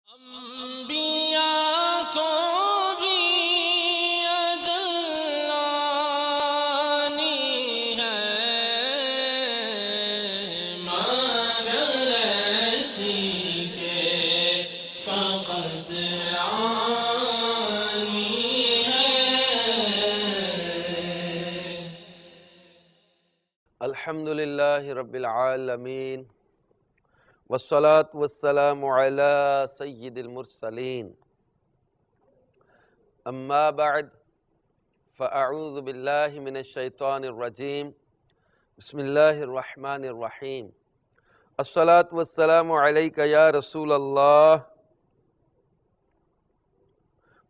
انبیاء کو بھی اجل آنی ہے، مگر ایسی کہ فقط آنی ہے۔ الحمدللہ رب العالمین والصلاة والسلام علی سید المرسلین، اما بعد فاعوذ باللہ من الشیطان الرجیم، بسم اللہ الرحمن الرحیم۔ الصلاة والسلام علیک یا رسول اللہ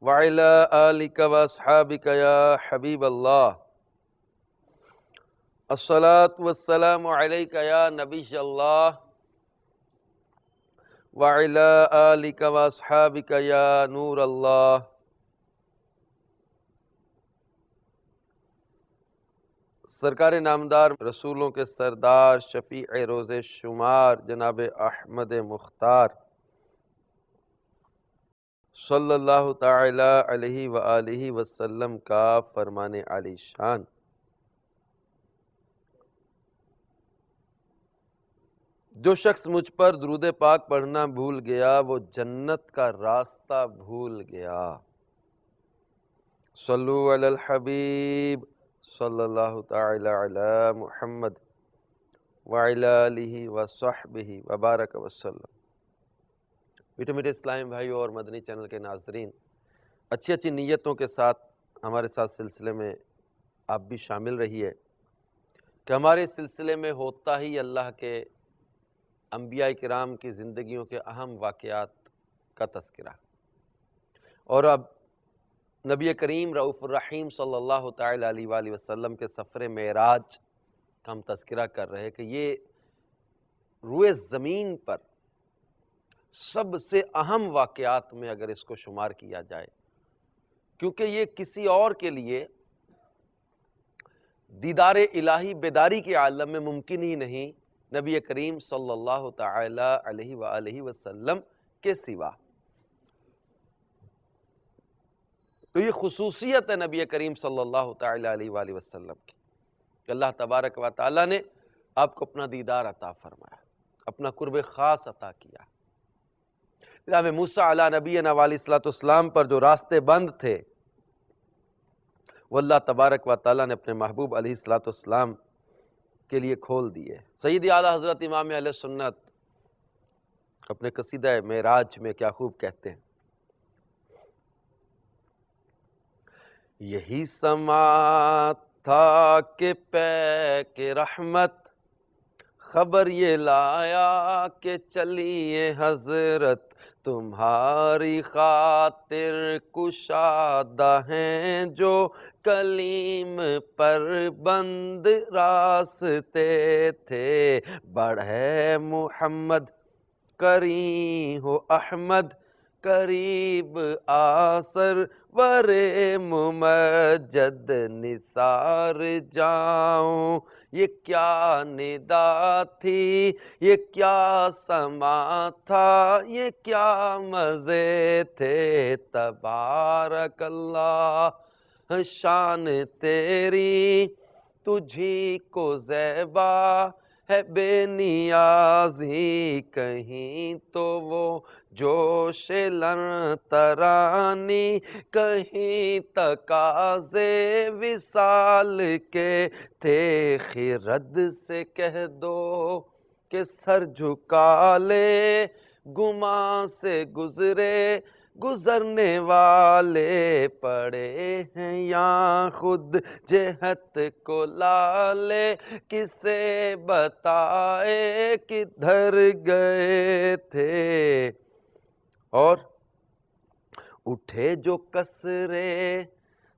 وعلی آلک واصحابک یا حبیب اللہ۔ الصلاة والسلام علیک یا نبی اللہ وعلی آلک واصحابک یا نور اللہ۔ سرکار نامدار، رسولوں کے سردار، شفیع روز شمار، جناب احمد مختار صلی اللہ تعالی علیہ وآلہ وسلم کا فرمان عالی شان: جو شخص مجھ پر درود پاک پڑھنا بھول گیا وہ جنت کا راستہ بھول گیا۔ صلو علی الحبیب صلی اللہ تعالی علی محمد وعلی آلہ وصحبہ وبارک وسلم۔ میٹھے میٹھے اسلامی بھائیوں اور مدنی چینل کے ناظرین، اچھی اچھی نیتوں کے ساتھ ہمارے ساتھ سلسلے میں آپ بھی شامل رہیے کہ ہمارے سلسلے میں ہوتا ہی اللہ کے انبیاء کرام کی زندگیوں کے اہم واقعات کا تذکرہ، اور اب نبی کریم رؤوف الرحیم صلی اللہ تعالی علیہ وآلہ وسلم کے سفر معراج کا ہم تذکرہ کر رہے ہیں کہ یہ روئے زمین پر سب سے اہم واقعات میں اگر اس کو شمار کیا جائے، کیونکہ یہ کسی اور کے لیے دیدار الہی بیداری کے عالم میں ممکن ہی نہیں نبی کریم صلی اللہ تعالی علیہ وآلہ وسلم کے سوا۔ تو یہ خصوصیت ہے نبی کریم صلی اللہ تعالی علیہ وآلہ وسلم کی کہ اللہ تبارک و تعالی نے آپ کو اپنا دیدار عطا فرمایا، اپنا قرب خاص عطا کیا۔ جناب موسیٰ علی نبینا علیہ السلام پر جو راستے بند تھے وہ اللہ تبارک و تعالی نے اپنے محبوب علیہ السلام کے لیے کھول دیے۔ سید اعلیٰ حضرت امام اہل سنت اپنے قصیدہ معراج میں کیا خوب کہتے ہیں: یہی سماعت تھا کہ پیک رحمت خبر یہ لایا کہ چلیے حضرت تمہاری خاطر کشادہ ہیں جو کلیم پر بند راستے تھے۔ بڑھے محمد کریم ہو احمد قریب آسر ورے ممجد نثار جاؤں۔ یہ کیا ندا تھی، یہ کیا سما تھا، یہ کیا مزے تھے، تبارک اللہ شان تیری تجھی کو زیبا ہے بے نیازی، کہیں تو وہ جوش لن ترانی، کہیں تقاضے وصال کے تھے۔ خرد سے کہہ دو کہ سر جھکا لے، گماں سے گزرے گزرنے والے، پڑے ہیں یا خود جہت کو لالے، کسے بتائے کدھر گئے تھے۔ اور اٹھے جو کسرے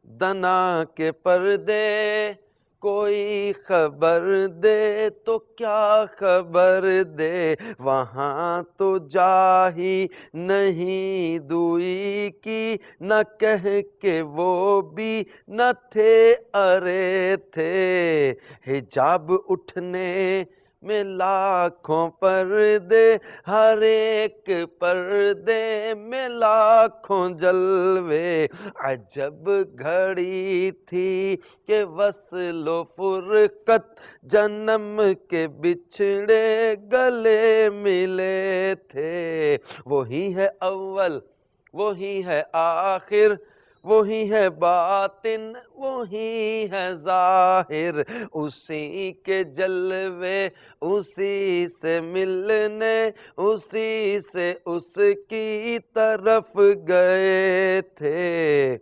دنا کے پردے، کوئی خبر دے تو کیا خبر دے، وہاں تو جا ہی نہیں دوئی کی، نہ کہہ کے وہ بھی نہ تھے ارے تھے۔ حجاب اٹھنے میں لاکھوں پردے، ہر ایک پردے میں لاکھوں جلوے، عجب گھڑی تھی کہ وصل و فرقت جنم کے بچھڑے گلے ملے تھے، وہی ہے اول وہی ہے آخر، وہی ہے باطن وہی ہے ظاہر، اسی کے جلوے اسی سے ملنے، اسی سے اس کی طرف گئے تھے۔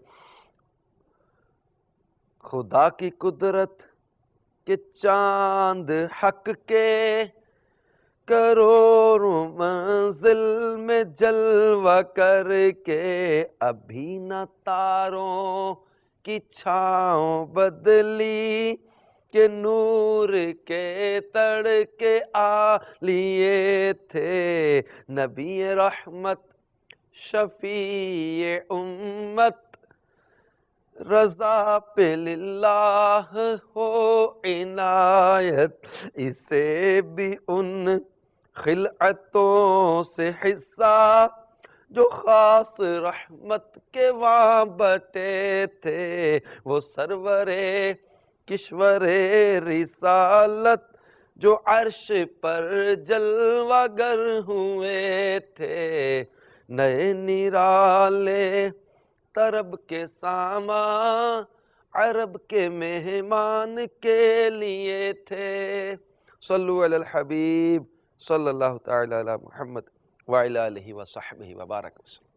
خدا کی قدرت کہ چاند حق کے کروڑوں منزل میں جلوہ کر کے، ابھی نہ تاروں کی چھاؤں بدلی کہ نور کے تڑکے آ لیے تھے، نبی رحمت شفیع امت، رضا پہ للہ ہو عنایت، اسے بھی ان خلعتوں سے حصہ جو خاص رحمت کے وہاں بٹے تھے، وہ سرور کشور رسالت جو عرش پر جلوہ گر ہوئے تھے، نئے نرالے طرب کے سامان عرب کے مہمان کے لیے تھے۔ صلو علی الحبیب صلی اللہ تعالی علی محمد وعلی آلہ وصحبہ وبارک وسلم۔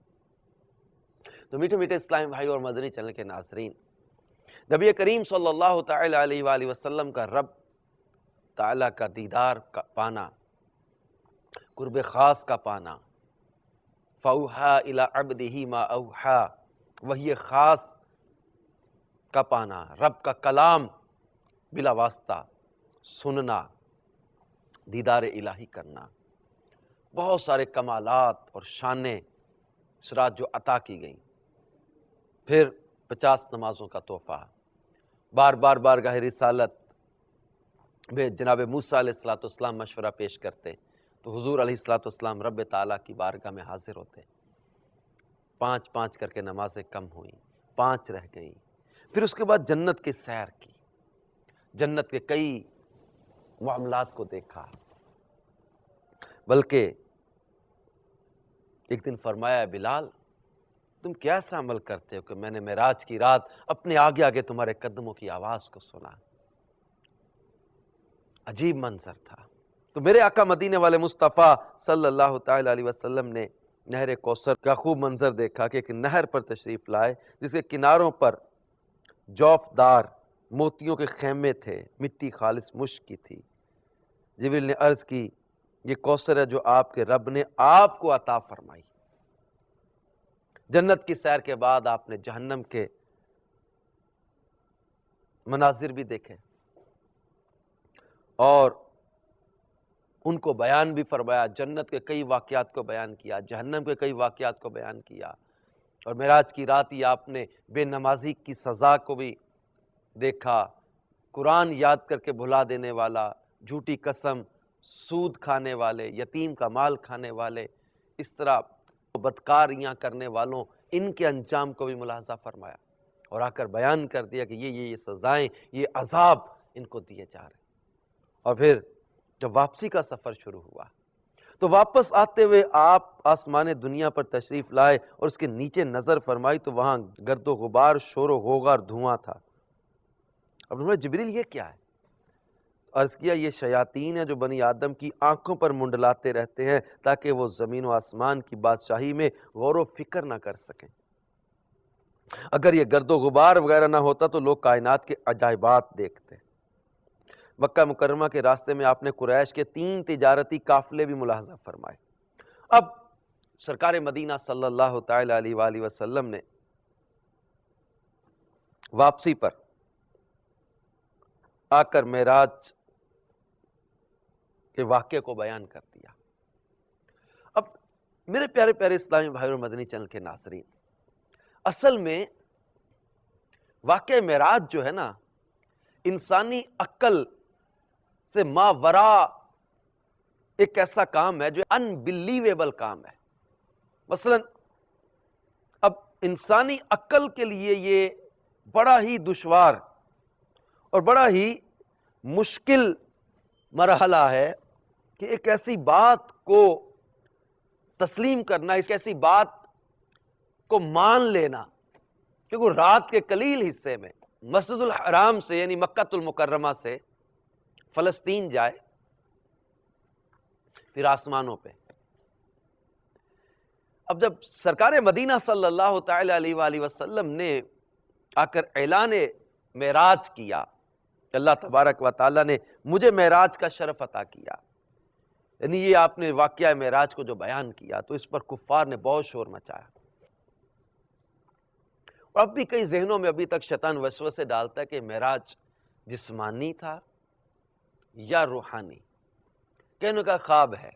تو میٹھے میٹھے اسلام بھائی اور مدنی چینل کے ناظرین، نبی کریم صلی اللہ تعالی علیہ وآلہ وسلم کا رب تعالیٰ کا دیدار کا پانا، قرب خاص کا پانا، فَأَوْحَىٰ إِلَىٰ عَبْدِهِ مَا أَوْحَىٰ، وہی خاص کا پانا، رب کا کلام بلا واسطہ سننا، دیدار الہی کرنا، بہت سارے کمالات اور شانیں اس رات جو عطا کی گئیں، پھر 50 نمازوں کا تحفہ، بار بار بارگاہ رسالت میں جناب موسیٰ علیہ السلام مشورہ پیش کرتے تو حضور علیہ السلام رب تعالیٰ کی بارگاہ میں حاضر ہوتے، 5 کر کے نمازیں کم ہوئیں، 5 رہ گئیں، پھر اس کے بعد جنت کی سیر کی، جنت کے کئی معاملات کو دیکھا، بلکہ ایک دن فرمایا بلال تم کیسا عمل کرتے ہو کہ میں نے معراج کی رات اپنے آگے آگے تمہارے قدموں کی آواز کو سنا۔ عجیب منظر تھا۔ تو میرے آقا مدینے والے مصطفیٰ صلی اللہ تعالی علیہ وسلم نے نہر کوثر کا خوب منظر دیکھا کہ ایک نہر پر تشریف لائے جس کے کناروں پر جوفدار موتیوں کے خیمے تھے، مٹی خالص مشک کی تھی۔ جبریل نے عرض کی یہ کوثر ہے جو آپ کے رب نے آپ کو عطا فرمائی۔ جنت کی سیر کے بعد آپ نے جہنم کے مناظر بھی دیکھے اور ان کو بیان بھی فرمایا، جنت کے کئی واقعات کو بیان کیا، جہنم کے کئی واقعات کو بیان کیا، اور معراج کی رات ہی آپ نے بے نمازی کی سزا کو بھی دیکھا، قرآن یاد کر کے بھلا دینے والا، جھوٹی قسم، سود کھانے والے، یتیم کا مال کھانے والے، اس طرح بدکاریاں کرنے والوں، ان کے انجام کو بھی ملاحظہ فرمایا اور آ کر بیان کر دیا کہ یہ سزائیں، یہ عذاب ان کو دیے جا رہے ہیں۔ اور پھر جب واپسی کا سفر شروع ہوا تو واپس آتے ہوئے آپ آسمان دنیا پر تشریف لائے اور اس کے نیچے نظر فرمائی تو وہاں گرد و غبار، شور و غوغا اور دھواں تھا۔ اب انہوں نے جبریل یہ کیا ہے؟ عرض کیا یہ شیاطین ہیں جو بنی آدم کی آنکھوں پر منڈلاتے رہتے ہیں تاکہ وہ زمین و آسمان کی بادشاہی میں غور و فکر نہ کر سکیں۔ اگر یہ گرد و غبار وغیرہ نہ ہوتا تو لوگ کائنات کے عجائبات دیکھتے۔ مکہ مکرمہ کے راستے میں آپ نے قریش کے 3 تجارتی قافلے بھی ملاحظہ فرمائے۔ اب سرکار مدینہ صلی اللہ تعالی علیہ وآلہ وسلم نے واپسی پر آ کر معراج کے واقعے کو بیان کر دیا۔ اب میرے پیارے پیارے اسلامی بھائی اور مدنی چینل کے ناظرین، اصل میں واقعہ معراج جو ہے نا، انسانی عقل سے ماورا ایک ایسا کام ہے جو انبلیویبل کام ہے. مثلا اب انسانی عقل کے لیے یہ بڑا ہی دشوار اور بڑا ہی مشکل مرحلہ ہے کہ ایک ایسی بات کو تسلیم کرنا، ایک ایسی بات کو مان لینا کہ وہ رات کے قلیل حصے میں مسجد الحرام سے یعنی مکہ المکرمہ سے فلسطین جائے، پھر آسمانوں پہ. اب جب سرکار مدینہ صلی اللہ تعالی علیہ وآلہ وسلم نے آ کر اعلان معراج کیا، اللہ تبارک و تعالیٰ نے مجھے معراج کا شرف عطا کیا، یعنی یہ آپ نے واقعہ معراج کو جو بیان کیا، تو اس پر کفار نے بہت شور مچایا. اور اب بھی کئی ذہنوں میں ابھی تک شیطان وسوسے ڈالتا ہے کہ معراج جسمانی تھا یا روحانی، کہنے کا خواب ہے.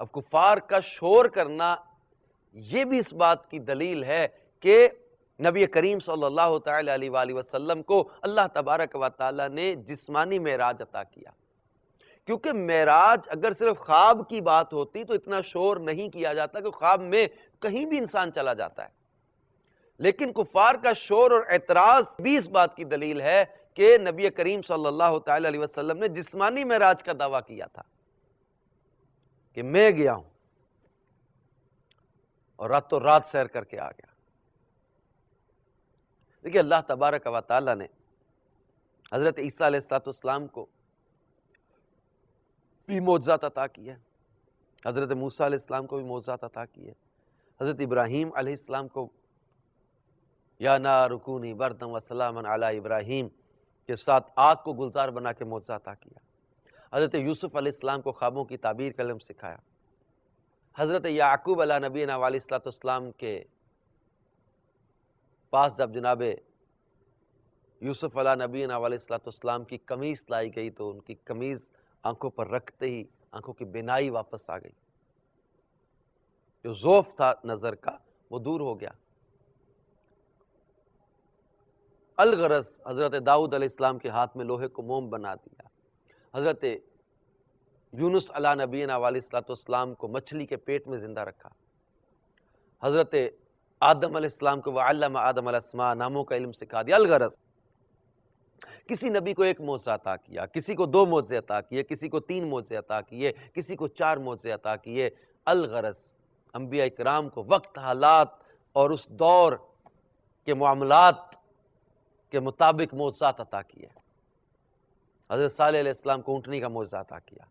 اب کفار کا شور کرنا یہ بھی اس بات کی دلیل ہے کہ نبی کریم صلی اللہ تعالی علیہ وآلہ وسلم کو اللہ تبارک و تعالیٰ نے جسمانی معراج عطا کیا. کیونکہ معراج اگر صرف خواب کی بات ہوتی تو اتنا شور نہیں کیا جاتا، کہ خواب میں کہیں بھی انسان چلا جاتا ہے. لیکن کفار کا شور اور اعتراض بھی اس بات کی دلیل ہے کہ نبی کریم صلی اللہ تعالی علیہ وسلم نے جسمانی معراج کا دعویٰ کیا تھا کہ میں گیا ہوں اور راتوں رات سیر کر کے آ گیا. دیکھیے اللہ تبارک و تعالیٰ نے حضرت عیسیٰ علیہ السلام کو بھی معجزات عطا کیے، حضرت موسیٰ علیہ السلام کو بھی معجزات عطا کیے، حضرت ابراہیم علیہ السلام کو یا نار کونی بردا وسلاما علی ابراہیم کے ساتھ آگ کو گلزار بنا کے معجزہ عطا کیا، حضرت یوسف علیہ السلام کو خوابوں کی تعبیر کا علم سکھایا، حضرت یعقوب علیہ نبینا علیہ السلام کے پاس جب جناب یوسف علیہ نبینا علیہ السلام کی قمیص لائی گئی تو ان کی قمیص آنکھوں پر رکھتے ہی آنکھوں کی بینائی واپس آ گئی، جو ضعف تھا نظر کا وہ دور ہو گیا. الغرض حضرت داؤد علیہ السلام کے ہاتھ میں لوہے کو موم بنا دیا، حضرت یونس علیہ نبینا علیہ السلام کو مچھلی کے پیٹ میں زندہ رکھا، حضرت آدم علیہ السلام کو وعلم آدم الاسماء ناموں کا علم سکھا دیا. الغرض کسی نبی کو ایک معجزہ عطا کیا، کسی کو 2 معجزے عطا کیے، کسی کو 3 معجزے عطا کیے، کسی کو 4 معجزے عطا کیے. الغرض انبیاء کرام کو وقت، حالات اور اس دور کے معاملات کے مطابق معجزات عطا کیے. حضرت صالح علیہ السلام کو اونٹنی کا معجزہ عطا کیا،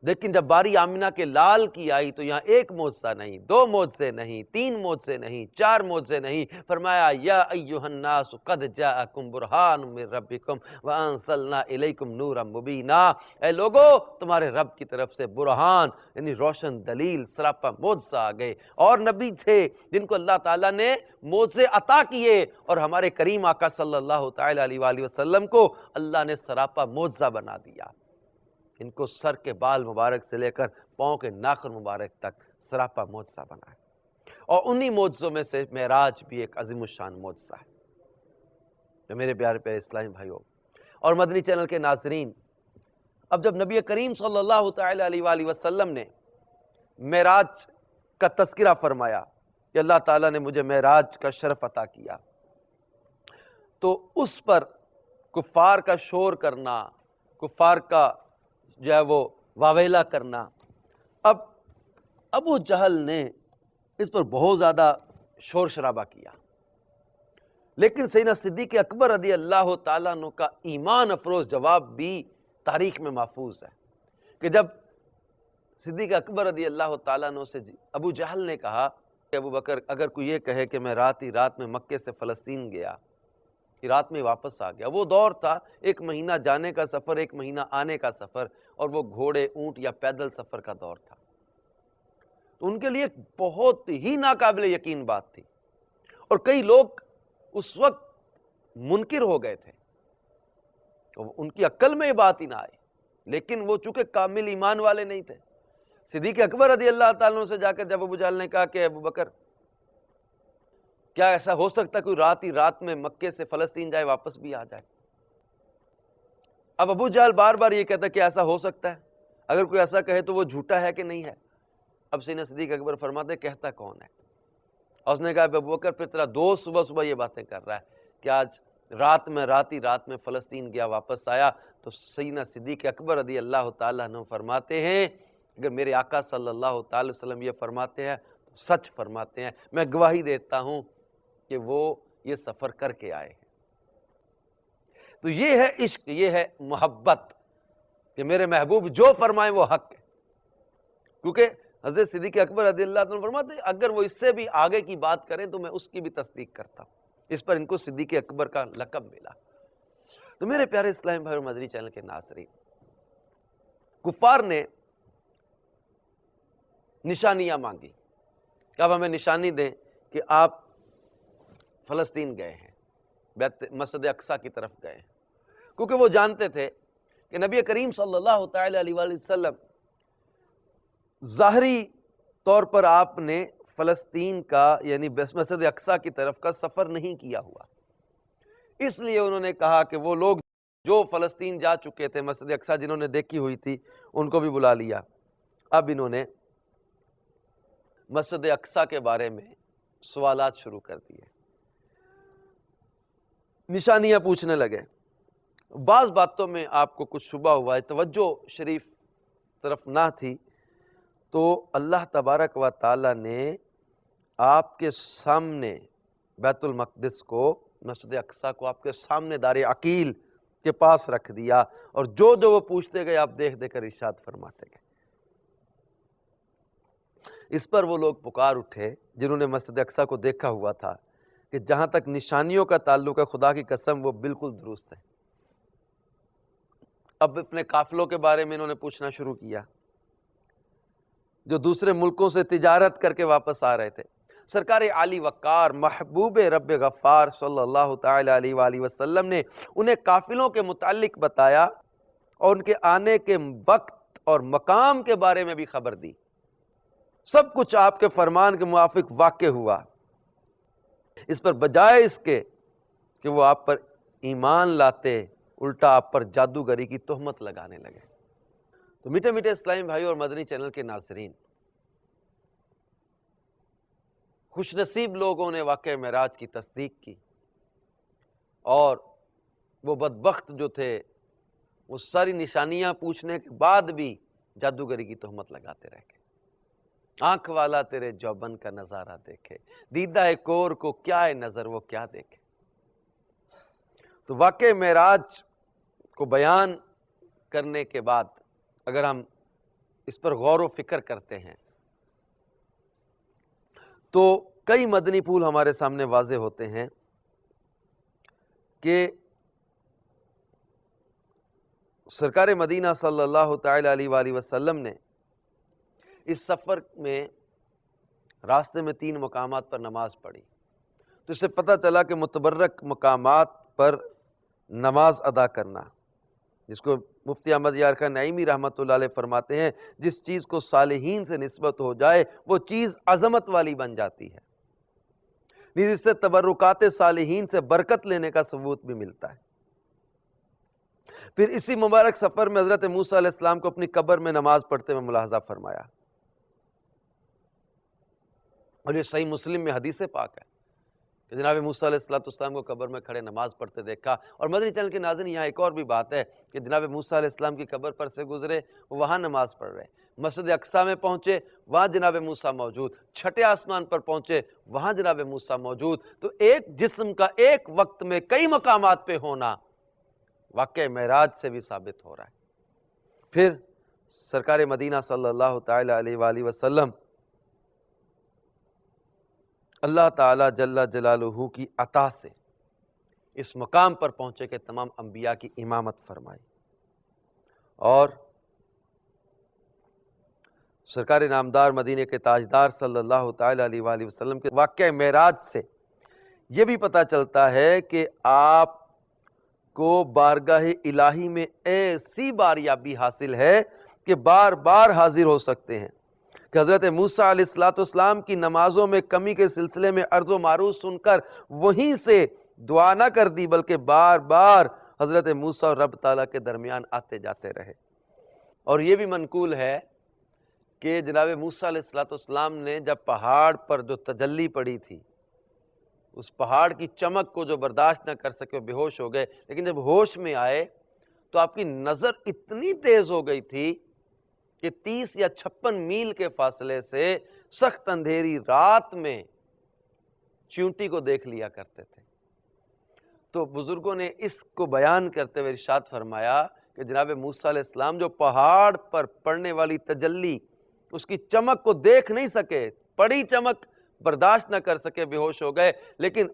لیکن جب باری آمنہ کے لال کی آئی تو یہاں 1 معجزہ نہیں، 2 معجزے نہیں، 3 معجزے نہیں، 4 معجزے نہیں. فرمایا یا ایھا الناس قد جاءکم برہان من ربکم وانزلنا الیکم نورا مبینا. اے لوگو تمہارے رب کی طرف سے برہان یعنی روشن دلیل سراپا معجزہ آ گئے. اور نبی تھے جن کو اللہ تعالیٰ نے معجزے عطا کیے، اور ہمارے کریم آقا صلی اللہ تعالی علیہ وآلہ وسلم کو اللہ نے سراپا معجزہ بنا دیا. ان کو سر کے بال مبارک سے لے کر پاؤں کے ناخن مبارک تک سراپا معجزہ بنا ہے. اور انہی معجزوں میں سے معراج بھی ایک عظیم الشان معجزہ ہے. تو میرے پیارے پیارے اسلامی بھائیوں اور مدنی چینل کے ناظرین، اب جب نبی کریم صلی اللہ تعالی علیہ وآلہ وسلم نے معراج کا تذکرہ فرمایا کہ اللہ تعالیٰ نے مجھے معراج کا شرف عطا کیا، تو اس پر کفار کا شور کرنا، کفار کا جو ہے وہ واویلا کرنا، اب ابو جہل نے اس پر بہت زیادہ شور شرابہ کیا. لیکن سیدنا صدیق اکبر رضی اللہ تعالیٰ عنہ کا ایمان افروز جواب بھی تاریخ میں محفوظ ہے کہ جب صدیق اکبر رضی اللہ تعالیٰ عنہ سے ابو جہل نے کہا کہ ابو بکر اگر کوئی یہ کہے کہ میں رات ہی رات میں مکے سے فلسطین گیا، رات میں واپس آ گیا. وہ دور تھا 1 مہینہ جانے کا سفر، 1 مہینہ آنے کا سفر، اور وہ گھوڑے، اونٹ یا پیدل سفر کا دور تھا. تو ان کے لیے ایک بہت ہی ناقابل یقین بات تھی، اور کئی لوگ اس وقت منکر ہو گئے تھے، ان کی عقل میں یہ بات ہی نہ آئی. لیکن وہ چونکہ کامل ایمان والے نہیں تھے، صدیق اکبر رضی اللہ تعالیٰ عنہ سے جا کر جب ابو جہل نے کہا کہ ابو بکر کیا ایسا ہو سکتا ہے کوئی رات ہی رات میں مکے سے فلسطین جائے واپس بھی آ جائے؟ اب ابو جہل بار بار یہ کہتا ہے کہ ایسا ہو سکتا ہے. اگر کوئی ایسا کہے تو وہ جھوٹا ہے کہ نہیں ہے؟ اب سیدنا صدیق اکبر فرماتے ہیں کہتا کون ہے؟ اور اس نے کہا ابو بکر پھر تیرا دوست صبح صبح یہ باتیں کر رہا ہے کہ آج رات میں فلسطین گیا واپس آیا. تو سیدنا صدیق اکبر رضی اللہ تعالیٰ عنہ فرماتے ہیں اگر میرے آقا صلی اللہ تعالی وسلم یہ فرماتے ہیں تو سچ فرماتے ہیں. میں گواہی دیتا ہوں کہ وہ یہ سفر کر کے آئے ہیں. تو یہ ہے عشق، یہ ہے محبت کہ میرے محبوب جو فرمائیں وہ حق ہے. کیونکہ حضرت صدیق اکبر رضی اللہ عنہ فرماتے ہیں اگر وہ اس سے بھی آگے کی بات کریں تو میں اس کی بھی تصدیق کرتا ہوں. اس پر ان کو صدیق اکبر کا لقب ملا. تو میرے پیارے اسلام بھائی اور مدنی چینل کے ناظرین، کفار نے نشانیاں مانگی کہ اب ہمیں نشانی دیں کہ آپ فلسطین گئے ہیں، مسجد اقصی کی طرف گئے ہیں. کیونکہ وہ جانتے تھے کہ نبی کریم صلی اللہ تعالی علیہ وآلہ وسلم ظاہری طور پر آپ نے فلسطین کا یعنی مسجد اقصی کی طرف کا سفر نہیں کیا ہوا. اس لیے انہوں نے کہا کہ وہ لوگ جو فلسطین جا چکے تھے، مسجد اقصی جنہوں نے دیکھی ہوئی تھی ان کو بھی بلا لیا. اب انہوں نے مسجد اقصی کے بارے میں سوالات شروع کر دیے، نشانیاں پوچھنے لگے. بعض باتوں میں آپ کو کچھ شبہ ہوا ہے، توجہ شریف طرف نہ تھی، تو اللہ تبارک و تعالی نے آپ کے سامنے بیت المقدس کو، مسجد اقصی کو آپ کے سامنے دار عقیل کے پاس رکھ دیا، اور جو جو وہ پوچھتے گئے آپ دیکھ دیکھ کر ارشاد فرماتے گئے. اس پر وہ لوگ پکار اٹھے جنہوں نے مسجد اقصی کو دیکھا ہوا تھا کہ جہاں تک نشانیوں کا تعلق ہے خدا کی قسم وہ بالکل درست ہے. اب اپنے قافلوں کے بارے میں انہوں نے پوچھنا شروع کیا جو دوسرے ملکوں سے تجارت کر کے واپس آ رہے تھے. سرکار عالی وقار محبوب رب غفار صلی اللہ تعالی علیہ وآلہ وسلم نے انہیں قافلوں کے متعلق بتایا اور ان کے آنے کے وقت اور مقام کے بارے میں بھی خبر دی. سب کچھ آپ کے فرمان کے موافق واقع ہوا. اس پر بجائے اس کے کہ وہ آپ پر ایمان لاتے، الٹا آپ پر جادوگری کی تہمت لگانے لگے. تو میٹھے میٹھے اسلامی بھائی اور مدنی چینل کے ناظرین، خوش نصیب لوگوں نے واقعہ معراج کی تصدیق کی، اور وہ بدبخت جو تھے وہ ساری نشانیاں پوچھنے کے بعد بھی جادوگری کی تہمت لگاتے رہ گئے. آنکھ والا تیرے جوبن کا نظارہ دیکھے، دیدہ کور کو کیا ہے نظر وہ کیا دیکھے. تو واقعہ معراج کو بیان کرنے کے بعد اگر ہم اس پر غور و فکر کرتے ہیں تو کئی مدنی پھول ہمارے سامنے واضح ہوتے ہیں کہ سرکار مدینہ صلی اللہ تعالی علیہ وآلہ وسلم نے اس سفر میں راستے میں 3 مقامات پر نماز پڑھی. تو اس سے پتہ چلا کہ متبرک مقامات پر نماز ادا کرنا، جس کو مفتی احمد یار خان نعیمی رحمۃ اللہ علیہ فرماتے ہیں جس چیز کو صالحین سے نسبت ہو جائے وہ چیز عظمت والی بن جاتی ہے. اس سے تبرکات صالحین سے برکت لینے کا ثبوت بھی ملتا ہے. پھر اسی مبارک سفر میں حضرت موسیٰ علیہ السلام کو اپنی قبر میں نماز پڑھتے ہوئے ملاحظہ فرمایا، اور یہ صحیح مسلم میں حدیث پاک ہے کہ جناب موسیٰ علیہ السلام کو قبر میں کھڑے نماز پڑھتے دیکھا. اور مدنی چینل کے ناظرین یہاں ایک اور بھی بات ہے کہ جناب موسیٰ علیہ السلام کی قبر پر سے گزرے، وہاں نماز پڑھ رہے. مسجد اقصی میں پہنچے، وہاں جناب موسیٰ موجود. چھٹے آسمان پر پہنچے، وہاں جناب موسیٰ موجود. تو ایک جسم کا ایک وقت میں کئی مقامات پہ ہونا واقع معراج سے بھی ثابت ہو رہا ہے. پھر سرکار مدینہ صلی اللہ تعالی علیہ وآلہ وسلم اللہ تعالیٰ جل جلالہ کی عطا سے اس مقام پر پہنچے کہ تمام انبیاء کی امامت فرمائی، اور سرکار نامدار مدینے کے تاجدار صلی اللہ تعالی علیہ وآلہ وسلم کے واقعہ معراج سے یہ بھی پتہ چلتا ہے کہ آپ کو بارگاہ الہی میں ایسی باریابی حاصل ہے کہ بار بار حاضر ہو سکتے ہیں. کہ حضرت موسیٰ علیہ السلام کی نمازوں میں کمی کے سلسلے میں عرض و معروض سن کر وہیں سے دعا نہ کر دی بلکہ بار بار حضرت موسیٰ اور رب تعالیٰ کے درمیان آتے جاتے رہے. اور یہ بھی منقول ہے کہ جناب موسیٰ علیہ السلام نے جب پہاڑ پر جو تجلی پڑی تھی، اس پہاڑ کی چمک کو جو برداشت نہ کر سکے وہ بے ہوش ہو گئے، لیکن جب ہوش میں آئے تو آپ کی نظر اتنی تیز ہو گئی تھی کہ 30 یا 56 میل کے فاصلے سے سخت اندھیری رات میں چیونٹی کو دیکھ لیا کرتے تھے۔ تو بزرگوں نے اس کو بیان کرتے ہوئے ارشاد فرمایا کہ جناب موسیٰ علیہ السلام جو پہاڑ پر پڑنے والی تجلی، اس کی چمک کو دیکھ نہیں سکے، پڑی چمک برداشت نہ کر سکے، بے ہوش ہو گئے، لیکن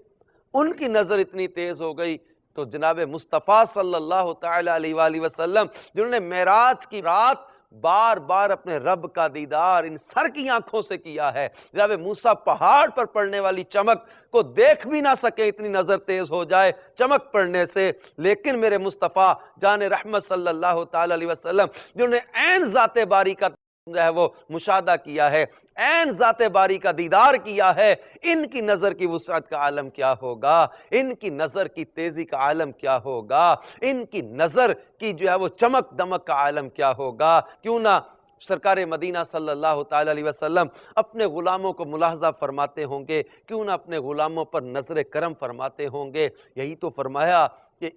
ان کی نظر اتنی تیز ہو گئی تو جناب مصطفیٰ صلی اللہ تعالیٰ علیہ وآلہ وسلم جنہوں نے معراج کی رات بار بار اپنے رب کا دیدار ان سر کی آنکھوں سے کیا ہے، جناب موسیٰ پہاڑ پر پڑنے والی چمک کو دیکھ بھی نہ سکے، اتنی نظر تیز ہو جائے چمک پڑنے سے، لیکن میرے مصطفیٰ جان رحمت صلی اللہ تعالیٰ علیہ وسلم جنہوں نے عین ذات باری کا جو ہے وہ مشاہدہ کیا ہے، عین ذات باری کا دیدار کیا ہے، ان کی نظر کی وسعت کا عالم کیا ہوگا، ان کی نظر کی تیزی کا عالم کیا ہوگا، ان کی نظر کی جو ہے وہ چمک دمک کا عالم کیا ہوگا۔ کیوں نہ سرکار مدینہ صلی اللہ تعالیٰ علیہ وسلم اپنے غلاموں کو ملاحظہ فرماتے ہوں گے، کیوں نہ اپنے غلاموں پر نظر کرم فرماتے ہوں گے۔ یہی تو فرمایا کہ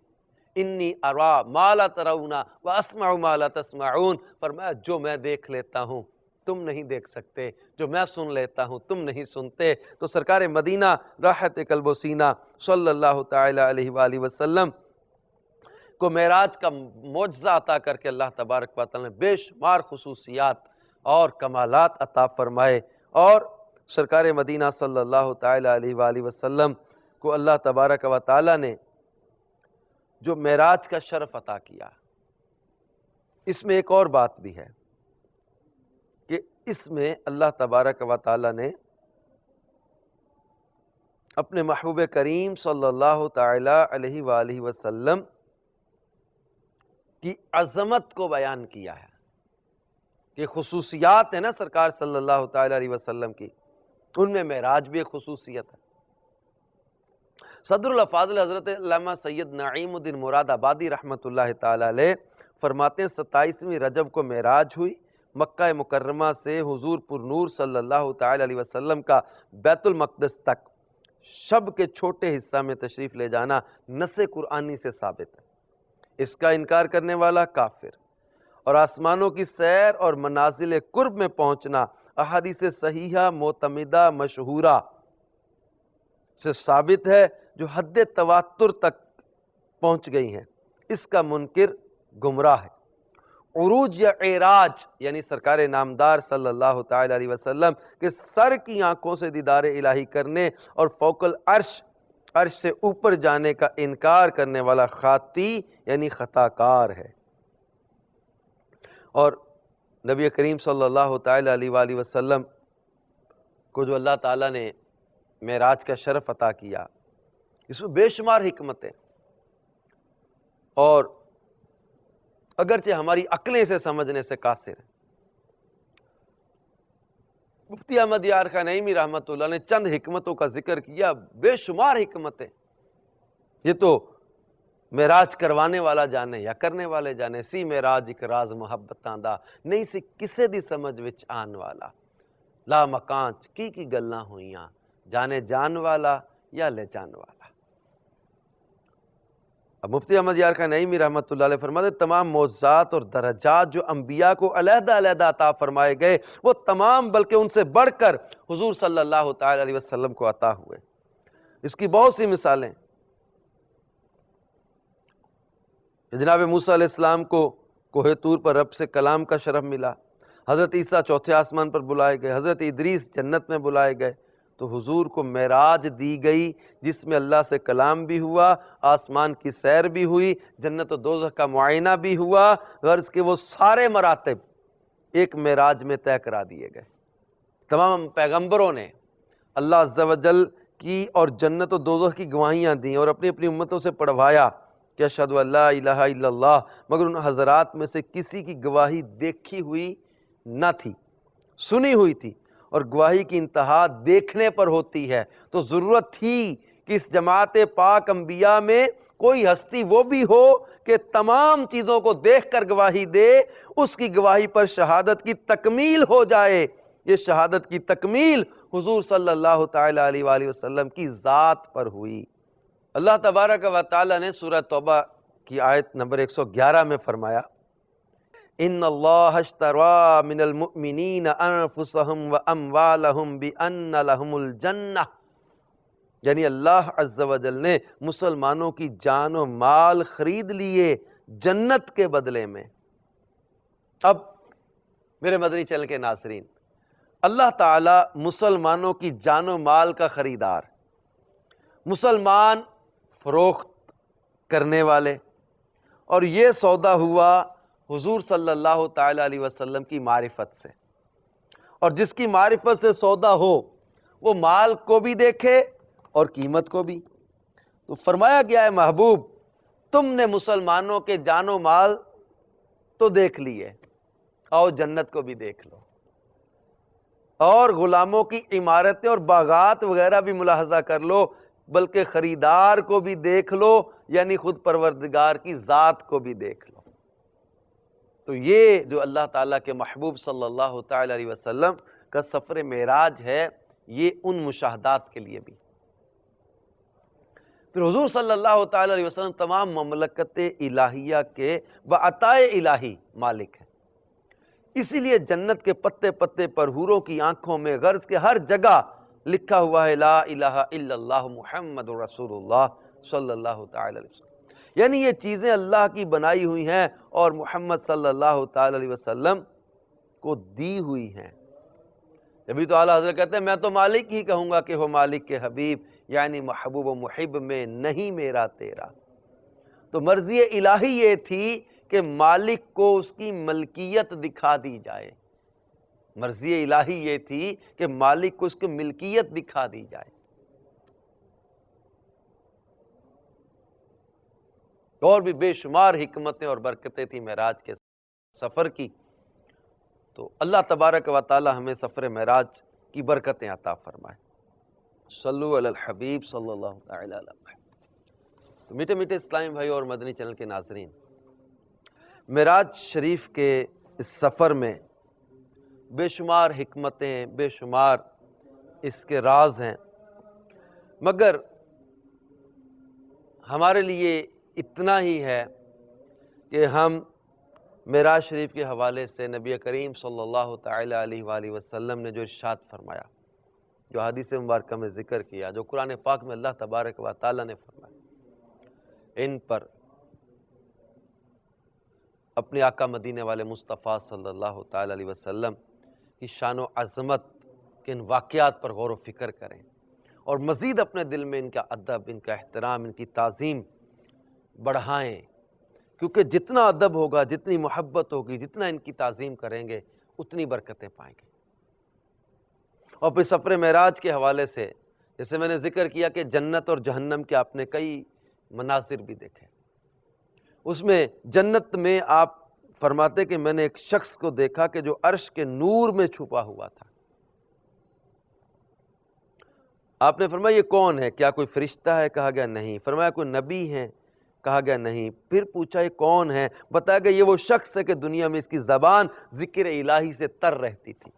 انی ارا ما لا ترون واسمع ما لا تسمعون، فرمایا جو میں دیکھ لیتا ہوں تم نہیں دیکھ سکتے، جو میں سن لیتا ہوں تم نہیں سنتے۔ تو سرکار مدینہ راحت قلب و سینہ صلی اللہ تعالیٰ علیہ وآلہ وسلم کو معراج کا معجزہ عطا کر کے اللہ تبارک و تعالیٰ نے بے شمار خصوصیات اور کمالات عطا فرمائے، اور سرکار مدینہ صلی اللہ تعالیٰ علیہ وآلہ وسلم کو اللہ تبارک و تعالیٰ نے جو معراج کا شرف عطا کیا، اس میں ایک اور بات بھی ہے کہ اس میں اللہ تبارک و تعالیٰ نے اپنے محبوب کریم صلی اللہ تعالیٰ علیہ وآلہ وسلم کی عظمت کو بیان کیا ہے، کہ خصوصیات ہیں نا سرکار صلی اللہ تعالیٰ علیہ وسلم کی، ان میں معراج بھی ایک خصوصیت ہے۔ صدر الافاضل حضرت علامہ سید نعیم الدین مراد آبادی رحمۃ اللہ تعالیٰ علیہ فرماتے ہیں 27ویں رجب کو معراج ہوئی، مکہ مکرمہ سے حضور پر نور صلی اللہ تعالیٰ علیہ وسلم کا بیت المقدس تک شب کے چھوٹے حصہ میں تشریف لے جانا نص قرآنی سے ثابت ہے، اس کا انکار کرنے والا کافر، اور آسمانوں کی سیر اور منازل قرب میں پہنچنا احادیث صحیحہ معتمدہ مشہورہ سے ثابت ہے جو حد تواتر تک پہنچ گئی ہیں، اس کا منکر گمراہ ہے۔ عروج یا اعراج یعنی سرکار نامدار صلی اللہ تعالیٰ علیہ وسلم کے سر کی آنکھوں سے دیدار الہی کرنے اور فوق العرش عرش سے اوپر جانے کا انکار کرنے والا خاطی یعنی خطا کار ہے۔ اور نبی کریم صلی اللہ تعالیٰ علیہ وآلہ وسلم کو جو اللہ تعالیٰ نے معراج کا شرف عطا کیا، اس میں بے شمار حکمتیں، اور اگرچہ ہماری عقلیں اسے سمجھنے سے قاصر ہیں۔ مفتی احمد یار خان نعیمی رحمۃ اللہ نے چند حکمتوں کا ذکر کیا، بے شمار حکمتیں، یہ تو معراج کروانے والا جانے یا کرنے والے جانے، سی معراج ایک راز محبتاں دا نہیں سی کسے دی سمجھ وچ آن والا، لا مکانچ کی گلاں ہوئیاں، جانے جان والا یا لے جان والا۔ اب مفتی احمد یار خان نعیمی رحمۃ اللہ علیہ فرماتے تمام معجزات اور درجات جو انبیاء کو علیحدہ علیحدہ عطا فرمائے گئے وہ تمام بلکہ ان سے بڑھ کر حضور صلی اللہ تعالیٰ علیہ وسلم کو عطا ہوئے۔ اس کی بہت سی مثالیں، جناب موسیٰ علیہ السلام کو کوہ طور پر رب سے کلام کا شرف ملا، حضرت عیسیٰ چوتھے آسمان پر بلائے گئے، حضرت ادریس جنت میں بلائے گئے، تو حضور کو معراج دی گئی جس میں اللہ سے کلام بھی ہوا، آسمان کی سیر بھی ہوئی، جنت و دوزخ کا معائنہ بھی ہوا، غرض کہ وہ سارے مراتب ایک معراج میں طے کرا دیے گئے۔ تمام پیغمبروں نے اللہ عز و جل کی اور جنت و دوزخ کی گواہیاں دیں اور اپنی اپنی امتوں سے پڑھوایا کہ اشہد ان لا الہ الا اللہ، مگر ان حضرات میں سے کسی کی گواہی دیکھی ہوئی نہ تھی، سنی ہوئی تھی، اور گواہی کی انتہا دیکھنے پر ہوتی ہے، تو ضرورت تھی کہ اس جماعت پاک انبیاء میں کوئی ہستی وہ بھی ہو کہ تمام چیزوں کو دیکھ کر گواہی دے، اس کی گواہی پر شہادت کی تکمیل ہو جائے۔ یہ شہادت کی تکمیل حضور صلی اللہ تعالی علیہ وآلہ وسلم کی ذات پر ہوئی۔ اللہ تبارک و تعالی نے سورہ توبہ کی آیت نمبر 111 میں فرمایا، ان اللہ اشترى من المؤمنین انفسهم واموالهم بان لهم الجنہ، یعنی اللہ عز و جل نے مسلمانوں کی جان و مال خرید لیے جنت کے بدلے میں۔ اب میرے مدنی چینل کے ناظرین، اللہ تعالیٰ مسلمانوں کی جان و مال کا خریدار، مسلمان فروخت کرنے والے، اور یہ سودا ہوا حضور صلی اللہ تعالی علیہ وسلم کی معرفت سے، اور جس کی معرفت سے سودا ہو وہ مال کو بھی دیکھے اور قیمت کو بھی۔ تو فرمایا گیا ہے محبوب تم نے مسلمانوں کے جان و مال تو دیکھ لیے، آؤ جنت کو بھی دیکھ لو، اور غلاموں کی عمارتیں اور باغات وغیرہ بھی ملاحظہ کر لو، بلکہ خریدار کو بھی دیکھ لو، یعنی خود پروردگار کی ذات کو بھی دیکھ لو۔ تو یہ جو اللہ تعالیٰ کے محبوب صلی اللہ تعالی علیہ وسلم کا سفر معراج ہے، یہ ان مشاہدات کے لیے بھی۔ پھر حضور صلی اللہ تعالی علیہ وسلم تمام مملکت الہیہ کے بعطائے الہی مالک ہیں، اسی لیے جنت کے پتے پتے پر حوروں کی آنکھوں میں غرض کے ہر جگہ لکھا ہوا ہے لا الہ الا اللہ محمد رسول اللہ صلی اللہ تعالی علیہ وسلم، یعنی یہ چیزیں اللہ کی بنائی ہوئی ہیں اور محمد صلی اللہ تعالی علیہ وسلم کو دی ہوئی ہیں۔ ابھی تو اعلیٰ حضرت کہتے ہیں میں تو مالک ہی کہوں گا کہ ہو مالک کے حبیب، یعنی محبوب و محب میں نہیں میرا تیرا۔ تو مرضی الہی یہ تھی کہ مالک کو اس کی ملکیت دکھا دی جائے، مرضی الہی یہ تھی کہ مالک کو اس کی ملکیت دکھا دی جائے۔ اور بھی بے شمار حکمتیں اور برکتیں تھیں معراج کے سفر کی، تو اللہ تبارک و تعالی ہمیں سفر معراج کی برکتیں عطا فرمائے۔ صلو علی الحبیب صلی اللہ تعالی علیہ وسلم۔ تو میٹھے میٹھے اسلامی بھائی اور مدنی چینل کے ناظرین، معراج شریف کے اس سفر میں بے شمار حکمتیں، بے شمار اس کے راز ہیں، مگر ہمارے لیے اتنا ہی ہے کہ ہم معراج شریف کے حوالے سے نبی کریم صلی اللہ تعالی علیہ وآلہ وسلم نے جو ارشاد فرمایا، جو حدیث مبارکہ میں ذکر کیا، جو قرآن پاک میں اللہ تبارک و تعالی نے فرمایا، ان پر اپنے آقا مدینے والے مصطفیٰ صلی اللہ تعالی علیہ وسلم کی شان و عظمت کے ان واقعات پر غور و فکر کریں، اور مزید اپنے دل میں ان کا ادب، ان کا احترام، ان کی تعظیم بڑھائیں، کیونکہ جتنا ادب ہوگا، جتنی محبت ہوگی، جتنا ان کی تعظیم کریں گے، اتنی برکتیں پائیں گے۔ اور پھر سفر معراج کے حوالے سے جیسے میں نے ذکر کیا کہ جنت اور جہنم کے آپ نے کئی مناظر بھی دیکھے، اس میں جنت میں آپ فرماتے کہ میں نے ایک شخص کو دیکھا کہ جو عرش کے نور میں چھپا ہوا تھا۔ آپ نے فرمایا یہ کون ہے؟ کیا کوئی فرشتہ ہے؟ کہا گیا نہیں۔ فرمایا کوئی نبی ہے؟ کہا گیا نہیں۔ پھر پوچھا یہ کون ہے؟ بتایا گیا یہ وہ شخص ہے کہ دنیا میں اس کی زبان ذکر الہی سے تر رہتی تھی،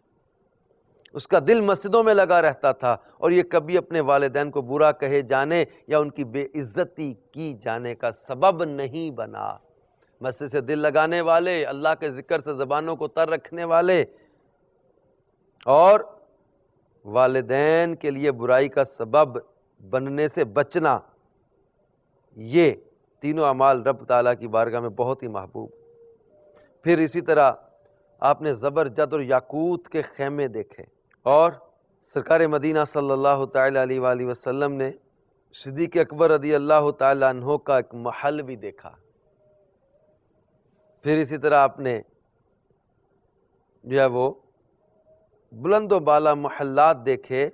اس کا دل مسجدوں میں لگا رہتا تھا، اور یہ کبھی اپنے والدین کو برا کہے جانے یا ان کی بے عزتی کی جانے کا سبب نہیں بنا۔ مسجد سے دل لگانے والے، اللہ کے ذکر سے زبانوں کو تر رکھنے والے، اور والدین کے لیے برائی کا سبب بننے سے بچنا، یہ تینوں اعمال رب تعالیٰ کی بارگاہ میں بہت ہی محبوب۔ پھر اسی طرح آپ نے زبرجد اور یاقوت کے خیمے دیکھے، اور سرکار مدینہ صلی اللہ تعالی علیہ وآلہ وسلم نے صدیق اکبر رضی اللہ تعالی عنہ کا ایک محل بھی دیکھا۔ پھر اسی طرح آپ نے جو ہے وہ بلند و بالا محلات دیکھے،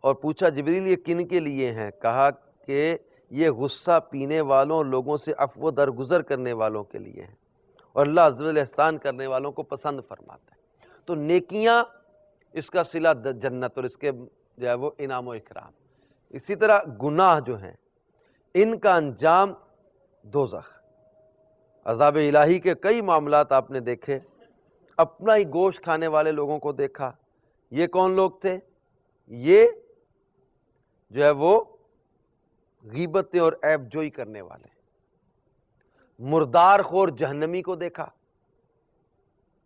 اور پوچھا جبریل یہ کن کے لیے ہیں؟ کہا کہ یہ غصہ پینے والوں، لوگوں سے عفو درگزر کرنے والوں کے لیے ہیں، اور اللہ عز و جل احسان کرنے والوں کو پسند فرماتا ہے۔ تو نیکیاں اس کا صلہ جنت اور اس کے جو ہے وہ انعام و اکرام۔ اسی طرح گناہ جو ہیں ان کا انجام دوزخ۔ عذاب الہی کے کئی معاملات آپ نے دیکھے، اپنا ہی گوشت کھانے والے لوگوں کو دیکھا۔ یہ کون لوگ تھے؟ یہ جو ہے وہ غیبتیں اور عیب جوئی کرنے والے۔ مردار خور جہنمی کو دیکھا،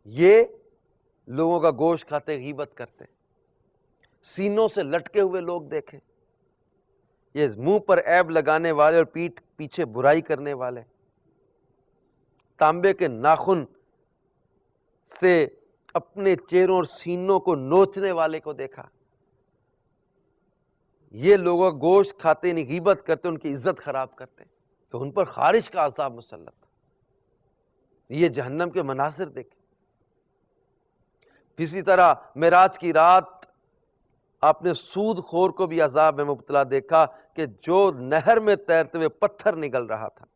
یہ لوگوں کا گوشت کھاتے، غیبت کرتے۔ سینوں سے لٹکے ہوئے لوگ دیکھے، یہ منہ پر عیب لگانے والے اور پیٹھ پیچھے برائی کرنے والے۔ تانبے کے ناخن سے اپنے چہروں اور سینوں کو نوچنے والے کو دیکھا۔ یہ لوگوں کا گوشت کھاتے یعنی غیبت کرتے، ان کی عزت خراب کرتے، تو ان پر خارش کا عذاب مسلط تھا۔ یہ جہنم کے مناظر دیکھے۔ اسی طرح معراج کی رات آپ نے سود خور کو بھی عذاب میں مبتلا دیکھا کہ جو نہر میں تیرتے ہوئے پتھر نگل رہا تھا،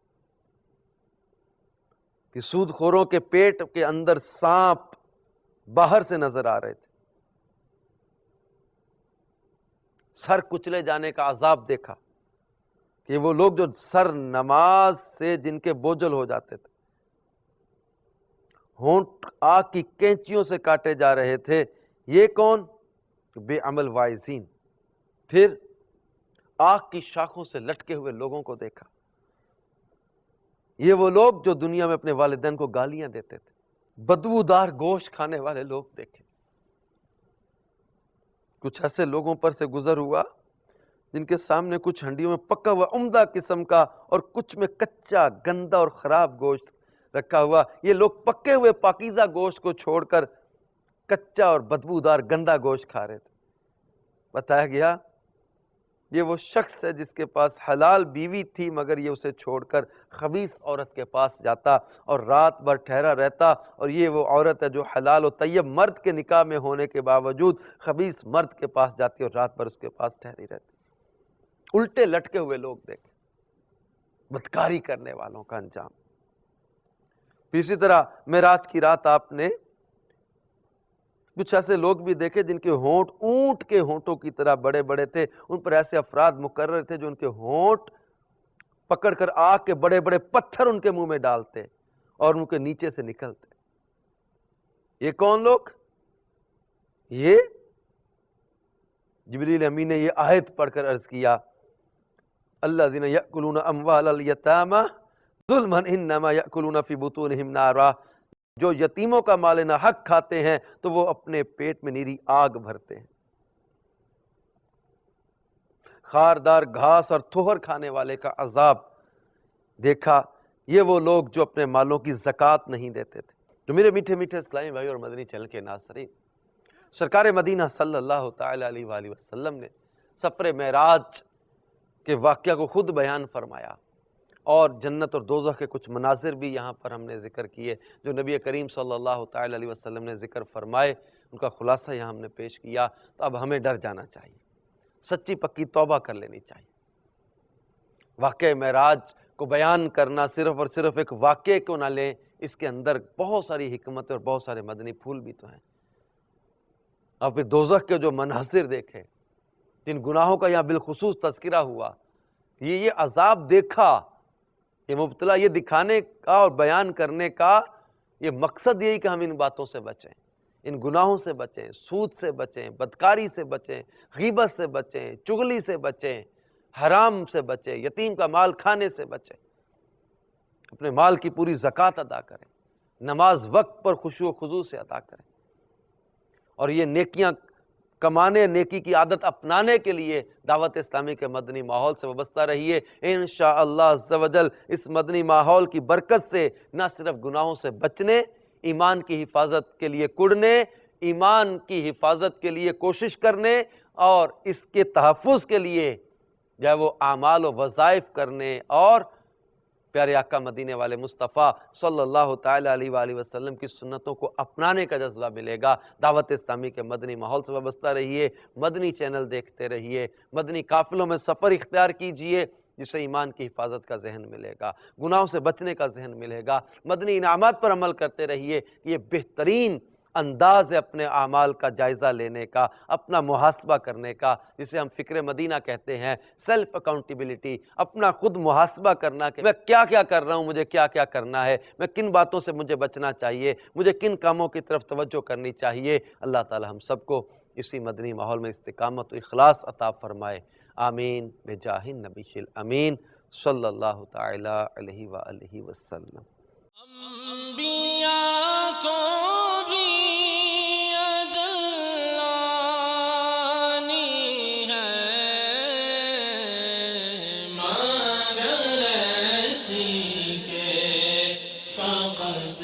کہ سود خوروں کے پیٹ کے اندر سانپ باہر سے نظر آ رہے تھے۔ سر کچلے جانے کا عذاب دیکھا کہ وہ لوگ جو سر نماز سے جن کے بوجھل ہو جاتے تھے، ہونٹ آگ کی کینچیوں سے کاٹے جا رہے تھے، یہ کون؟ بے عمل واعظین۔ پھر آگ کی شاخوں سے لٹکے ہوئے لوگوں کو دیکھا، یہ وہ لوگ جو دنیا میں اپنے والدین کو گالیاں دیتے تھے۔ بدبودار گوشت کھانے والے لوگ دیکھے۔ کچھ ایسے لوگوں پر سے گزر ہوا جن کے سامنے کچھ ہنڈیوں میں پکا ہوا عمدہ قسم کا اور کچھ میں کچا گندا اور خراب گوشت رکھا ہوا۔ یہ لوگ پکے ہوئے پاکیزہ گوشت کو چھوڑ کر کچا اور بدبودار گندا گوشت کھا رہے تھے۔ بتایا گیا یہ وہ شخص ہے جس کے پاس حلال بیوی تھی، مگر یہ اسے چھوڑ کر خبیث عورت کے پاس جاتا اور رات بھر ٹھہرا رہتا، اور یہ وہ عورت ہے جو حلال و طیب مرد کے نکاح میں ہونے کے باوجود خبیث مرد کے پاس جاتی اور رات بھر اس کے پاس ٹھہری رہتی۔ الٹے لٹکے ہوئے لوگ دیکھے، بدکاری کرنے والوں کا انجام۔ اسی طرح معراج کی رات آپ نے کچھ ایسے لوگ بھی دیکھے جن کے ہونٹ اونٹ کے ہونٹوں کی طرح بڑے بڑے تھے۔ ان پر ایسے افراد مقرر تھے جو ان کے ہونٹ پکڑ کر آگ کے بڑے بڑے پتھر ان کے منہ میں ڈالتے اور ان کے نیچے سے نکلتے۔ یہ کون لوگ؟ یہ جبریل امین نے یہ آیت پڑھ کر عرض کیا، الذین یأکلون اموال الیتامی ظلما انما یأکلون فی بطونہم نارا، جو یتیموں کا مال ناحق کھاتے ہیں تو وہ اپنے پیٹ میں نیری آگ بھرتے ہیں۔ خاردار گھاس اور تھوہر کھانے والے کا عذاب دیکھا، یہ وہ لوگ جو اپنے مالوں کی زکوٰۃ نہیں دیتے تھے۔ تو میرے میٹھے میٹھے اسلامی بھائی اور مدنی چینل کے ناظرین، سرکار مدینہ صلی اللہ تعالی علیہ وآلہ وسلم نے سفر معراج کے واقعہ کو خود بیان فرمایا، اور جنت اور دوزخ کے کچھ مناظر بھی یہاں پر ہم نے ذکر کیے جو نبی کریم صلی اللہ تعالی علیہ وسلم نے ذکر فرمائے، ان کا خلاصہ یہاں ہم نے پیش کیا۔ تو اب ہمیں ڈر جانا چاہیے، سچی پکی توبہ کر لینی چاہیے۔ واقعہ معراج کو بیان کرنا صرف اور صرف ایک واقعے کو نہ لیں، اس کے اندر بہت ساری حکمت اور بہت سارے مدنی پھول بھی تو ہیں۔ اور پھر دوزخ کے جو مناظر دیکھے، جن گناہوں کا یہاں بالخصوص تذکرہ ہوا، یہ عذاب دیکھا، یہ مبتلا، یہ دکھانے کا اور بیان کرنے کا یہ مقصد یہی کہ ہم ان باتوں سے بچیں، ان گناہوں سے بچیں، سود سے بچیں، بدکاری سے بچیں، غیبت سے بچیں، چغلی سے بچیں، حرام سے بچیں، یتیم کا مال کھانے سے بچیں، اپنے مال کی پوری زکوٰۃ ادا کریں، نماز وقت پر خشوع و خضوع سے ادا کریں، اور یہ نیکیاں کمانے، نیکی کی عادت اپنانے کے لیے دعوت اسلامی کے مدنی ماحول سے وابستہ رہیے۔ انشاءاللہ عز و جل اس مدنی ماحول کی برکت سے نہ صرف گناہوں سے بچنے، ایمان کی حفاظت کے لیے کڑنے، ایمان کی حفاظت کے لیے کوشش کرنے، اور اس کے تحفظ کے لیے جو ہے وہ اعمال و وظائف کرنے، اور پیارے آقا مدینے والے مصطفیٰ صلی اللہ تعالیٰ علیہ وآلہ وسلم کی سنتوں کو اپنانے کا جذبہ ملے گا۔ دعوت اسلامی کے مدنی ماحول سے وابستہ رہیے، مدنی چینل دیکھتے رہیے، مدنی قافلوں میں سفر اختیار کیجئے، جس سے ایمان کی حفاظت کا ذہن ملے گا، گناہوں سے بچنے کا ذہن ملے گا، مدنی انعامات پر عمل کرتے رہیے۔ یہ بہترین انداز ہے اپنے اعمال کا جائزہ لینے کا، اپنا محاسبہ کرنے کا، جسے ہم فکر مدینہ کہتے ہیں، سیلف اکاؤنٹیبلٹی، اپنا خود محاسبہ کرنا کہ میں کیا کیا کر رہا ہوں، مجھے کیا کیا کرنا ہے، میں کن باتوں سے مجھے بچنا چاہیے، مجھے کن کاموں کی طرف توجہ کرنی چاہیے۔ اللہ تعالی ہم سب کو اسی مدنی ماحول میں استقامت و اخلاص عطا فرمائے، آمین بجاہ النبی الامین صلی اللہ تعالی علیہ وآلہ وسلم۔ انبیاء کو بھی اجل آنی ہے، مگر ایسی کہ فقط